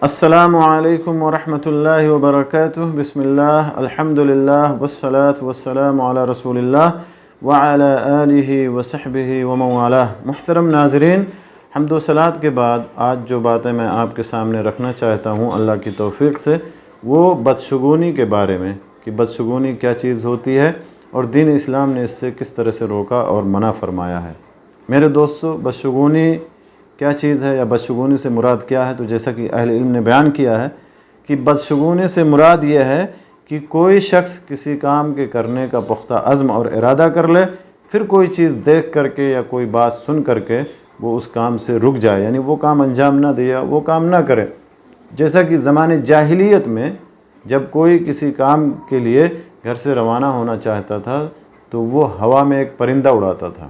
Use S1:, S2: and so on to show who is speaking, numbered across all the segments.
S1: السلام علیکم ورحمۃ اللہ وبرکاتہ۔ بسم اللہ، الحمدللہ والصلاة والسلام علی رسول اللہ وعلی آلہ وصحبہ ومن والاه۔ محترم ناظرین، حمد و صلوات کے بعد آج جو باتیں میں آپ کے سامنے رکھنا چاہتا ہوں اللہ کی توفیق سے، وہ بدشگونی کے بارے میں کہ بدشگونی کیا چیز ہوتی ہے اور دین اسلام نے اس سے کس طرح سے روکا اور منع فرمایا ہے۔ میرے دوستو، بدشگونی کیا چیز ہے یا بدشگونی سے مراد کیا ہے؟ تو جیسا کہ اہل علم نے بیان کیا ہے کہ بدشگونی سے مراد یہ ہے کہ کوئی شخص کسی کام کے کرنے کا پختہ عزم اور ارادہ کر لے، پھر کوئی چیز دیکھ کر کے یا کوئی بات سن کر کے وہ اس کام سے رک جائے، یعنی وہ کام انجام نہ دے یا وہ کام نہ کرے۔ جیسا کہ زمانے جاہلیت میں جب کوئی کسی کام کے لیے گھر سے روانہ ہونا چاہتا تھا تو وہ ہوا میں ایک پرندہ اڑاتا تھا۔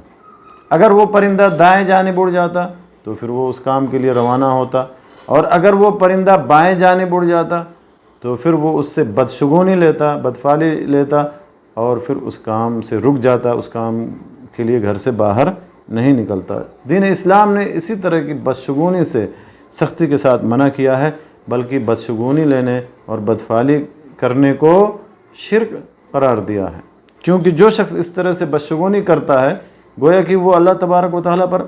S1: اگر وہ پرندہ دائیں جانب اڑ جاتا تو پھر وہ اس کام کے لیے روانہ ہوتا، اور اگر وہ پرندہ بائیں جانب اڑ جاتا تو پھر وہ اس سے بدشگونی لیتا، بدفعلی لیتا، اور پھر اس کام سے رک جاتا، اس کام کے لیے گھر سے باہر نہیں نکلتا۔ دین اسلام نے اسی طرح کی بدشگونی سے سختی کے ساتھ منع کیا ہے، بلکہ بدشگونی لینے اور بدفعلی کرنے کو شرک قرار دیا ہے، کیونکہ جو شخص اس طرح سے بدشگونی کرتا ہے گویا کہ وہ اللہ تبارک و تعالیٰ پر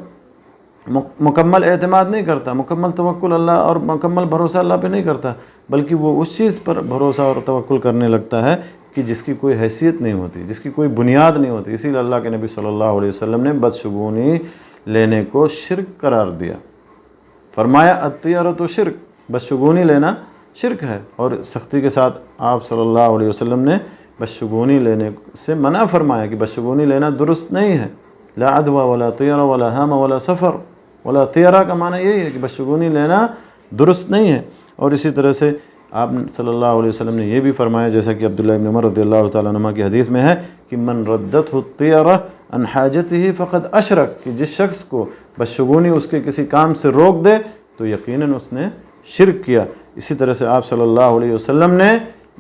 S1: مکمل اعتماد نہیں کرتا، مکمل توکل اللہ اور مکمل بھروسہ اللہ پہ نہیں کرتا، بلکہ وہ اس چیز پر بھروسہ اور توکل کرنے لگتا ہے کہ جس کی کوئی حیثیت نہیں ہوتی، جس کی کوئی بنیاد نہیں ہوتی۔ اسی لیے اللہ کے نبی صلی اللہ علیہ وسلم نے بدشگونی لینے کو شرک قرار دیا، فرمایا الطیرۃ شرک، بدشگونی لینا شرک ہے، اور سختی کے ساتھ آپ صلی اللہ علیہ وسلم نے بدشگونی لینے سے منع فرمایا کہ بدشگونی لینا درست نہیں ہے۔ لا عدوى ولا طیرہ ولا ہام ولا سفر ولا طیرہ کا معنی یہی ہے کہ بدشگونی لینا درست نہیں ہے۔ اور اسی طرح سے آپ صلی اللہ علیہ وسلم نے یہ بھی فرمایا، جیسا کہ عبداللہ ابن عمر رضی اللہ تعالیٰ عنہ کی حدیث میں ہے کہ من ردته الطیرہ عن حاجته فقد اشرک، کہ جس شخص کو بدشگونی اس کے کسی کام سے روک دے تو یقیناً اس نے شرک کیا۔ اسی طرح سے آپ صلی اللہ علیہ وسلم نے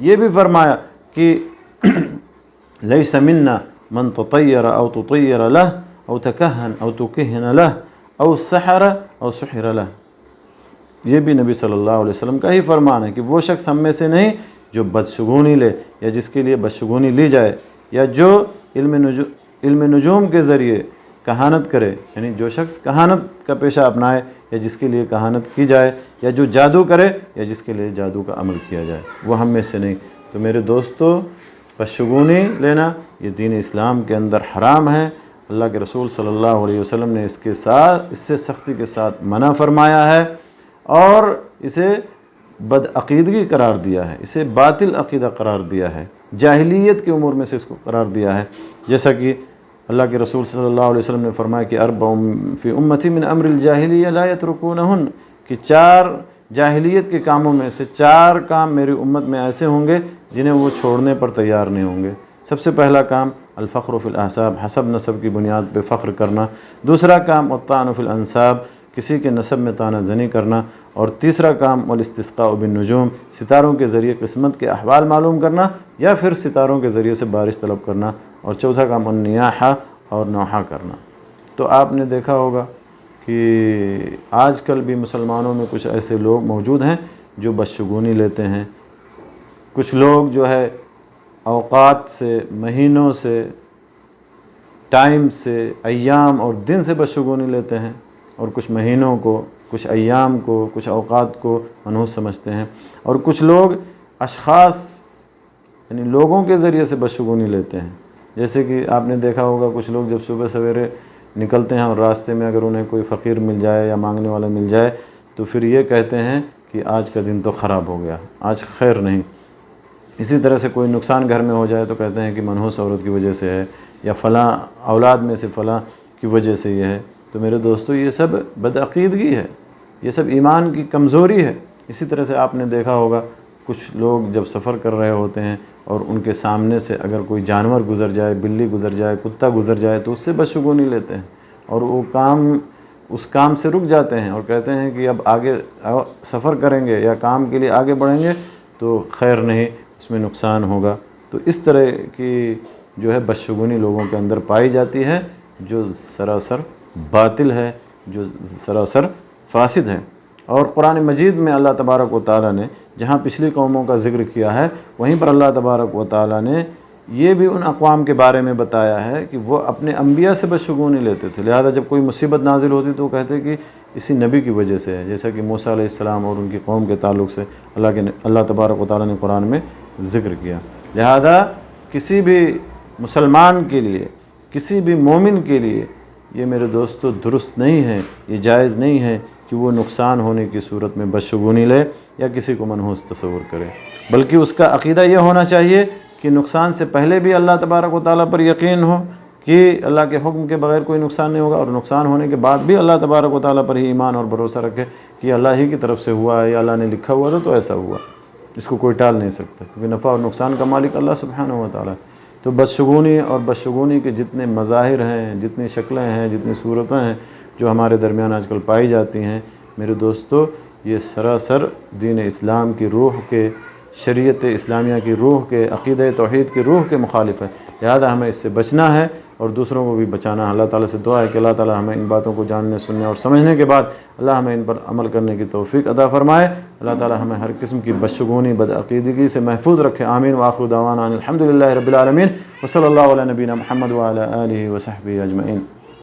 S1: یہ بھی فرمایا کہ لیس منا من تطیر او تطیر له او تکہن او تکہن له او سحر او سحر له، یہ بھی نبی صلی اللہ علیہ وسلم کا ہی فرمان ہے کہ وہ شخص ہم میں سے نہیں جو بدشگونی لے یا جس کے لیے بدشگونی لی جائے، یا جو علم نجوم کے ذریعے کہانت کرے، یعنی جو شخص کہانت کا پیشہ اپنائے یا جس کے لیے کہانت کی جائے، یا جو جادو کرے یا جس کے لیے جادو کا عمل کیا جائے، وہ ہم میں سے نہیں۔ تو میرے دوستو، بدشگونی لینا یہ دین اسلام کے اندر حرام ہے۔ اللہ کے رسول صلی اللہ علیہ وسلم نے اس سے سختی کے ساتھ منع فرمایا ہے، اور اسے بدعقیدگی قرار دیا ہے، اسے باطل عقیدہ قرار دیا ہے، جاہلیت کے امور میں سے اس کو قرار دیا ہے۔ جیسا کہ اللہ کے رسول صلی اللہ علیہ وسلم نے فرمایا کہ اربع فی امتی من امر الجاہلیہ لا یترکونہن، کہ 4 جاہلیت کے کاموں میں سے 4 کام میری امت میں ایسے ہوں گے جنہیں وہ چھوڑنے پر تیار نہیں ہوں گے۔ سب سے پہلا کام الفخر فی الاحساب، حسب نسب کی بنیاد پہ فخر کرنا۔ دوسرا کام الطعن فی الانساب، کسی کے نسب میں طعنہ زنی کرنا۔ اور تیسرا کام والاستسقاء بالنجوم، ستاروں کے ذریعے قسمت کے احوال معلوم کرنا یا پھر ستاروں کے ذریعے سے بارش طلب کرنا۔ اور چوتھا کام النیاحہ، اور نوحہ کرنا۔ تو آپ نے دیکھا ہوگا کہ آج کل بھی مسلمانوں میں کچھ ایسے لوگ موجود ہیں جو بدشگونی لیتے ہیں۔ کچھ لوگ جو ہے اوقات سے، مہینوں سے، ٹائم سے، ایام اور دن سے بدشگونی لیتے ہیں، اور کچھ مہینوں کو، کچھ ایام کو، کچھ اوقات کو منحوس سمجھتے ہیں۔ اور کچھ لوگ اشخاص یعنی لوگوں کے ذریعے سے بدشگونی لیتے ہیں۔ جیسے کہ آپ نے دیکھا ہوگا کچھ لوگ جب صبح سویرے نکلتے ہیں اور راستے میں اگر انہیں کوئی فقیر مل جائے یا مانگنے والا مل جائے تو پھر یہ کہتے ہیں کہ آج کا دن تو خراب ہو گیا، آج خیر نہیں۔ اسی طرح سے کوئی نقصان گھر میں ہو جائے تو کہتے ہیں کہ منحوس عورت کی وجہ سے ہے، یا فلاں اولاد میں سے فلاں کی وجہ سے یہ ہے۔ تو میرے دوستو، یہ سب بدعقیدگی ہے، یہ سب ایمان کی کمزوری ہے۔ اسی طرح سے آپ نے دیکھا ہوگا کچھ لوگ جب سفر کر رہے ہوتے ہیں اور ان کے سامنے سے اگر کوئی جانور گزر جائے، بلی گزر جائے، کتا گزر جائے تو اس سے بدشگونی لیتے ہیں، اور وہ اس کام سے رک جاتے ہیں اور کہتے ہیں کہ اب آگے سفر کریں گے یا کام کے لیے آگے بڑھیں گے تو خیر نہیں، اس میں نقصان ہوگا۔ تو اس طرح کی جو ہے بدشگونی لوگوں کے اندر پائی جاتی ہے، جو سراسر باطل ہے، جو سراسر فاسد ہے۔ اور قرآن مجید میں اللہ تبارک و تعالیٰ نے جہاں پچھلی قوموں کا ذکر کیا ہے وہیں پر اللہ تبارک و تعالیٰ نے یہ بھی ان اقوام کے بارے میں بتایا ہے کہ وہ اپنے انبیاء سے بدشگونی لیتے تھے، لہذا جب کوئی مصیبت نازل ہوتی تو وہ کہتے کہ اسی نبی کی وجہ سے ہے، جیسا کہ موسیٰ علیہ السلام اور ان کی قوم کے تعلق سے اللہ تبارک و تعالیٰ نے قرآن میں ذکر کیا۔ لہذا کسی بھی مسلمان کے لیے، کسی بھی مومن کے لیے یہ میرے دوستو درست نہیں ہے، یہ جائز نہیں ہے کہ وہ نقصان ہونے کی صورت میں بدشگونی لے یا کسی کو منحوس تصور کرے، بلکہ اس کا عقیدہ یہ ہونا چاہیے کہ نقصان سے پہلے بھی اللہ تبارک و تعالیٰ پر یقین ہو کہ اللہ کے حکم کے بغیر کوئی نقصان نہیں ہوگا، اور نقصان ہونے کے بعد بھی اللہ تبارک و تعالیٰ پر ہی ایمان اور بھروسہ رکھے کہ اللہ ہی کی طرف سے ہوا ہے یا اللہ نے لکھا ہوا تھا تو ایسا ہوا، اس کو کوئی ٹال نہیں سکتا، کیونکہ نفع اور نقصان کا مالک اللہ سبحانہ و تعالیٰ۔ تو بدشگونی اور بدشگونی کے جتنے مظاہر ہیں، جتنی شکلیں ہیں، جتنی صورتیں ہیں جو ہمارے درمیان آج کل پائی جاتی ہیں، میرے دوستو یہ سراسر دین اسلام کی روح کے، شریعت اسلامیہ کی روح کے، عقیدہ توحید کی روح کے مخالف ہے، لہذا ہمیں اس سے بچنا ہے اور دوسروں کو بھی بچانا ہے۔ اللہ تعالیٰ سے دعا ہے کہ اللہ تعالیٰ ہمیں ان باتوں کو جاننے، سننے اور سمجھنے کے بعد اللہ ہمیں ان پر عمل کرنے کی توفیق عطا فرمائے۔ اللہ تعالیٰ ہمیں ہر قسم کی بدشگونی، بدعقیدگی سے محفوظ رکھے، آمین۔ وآخر دعوانا الحمدللہ رب العالمین، وصلی اللہ علی نبینا محمد وعلی آلہ وصحبہ اجمعین۔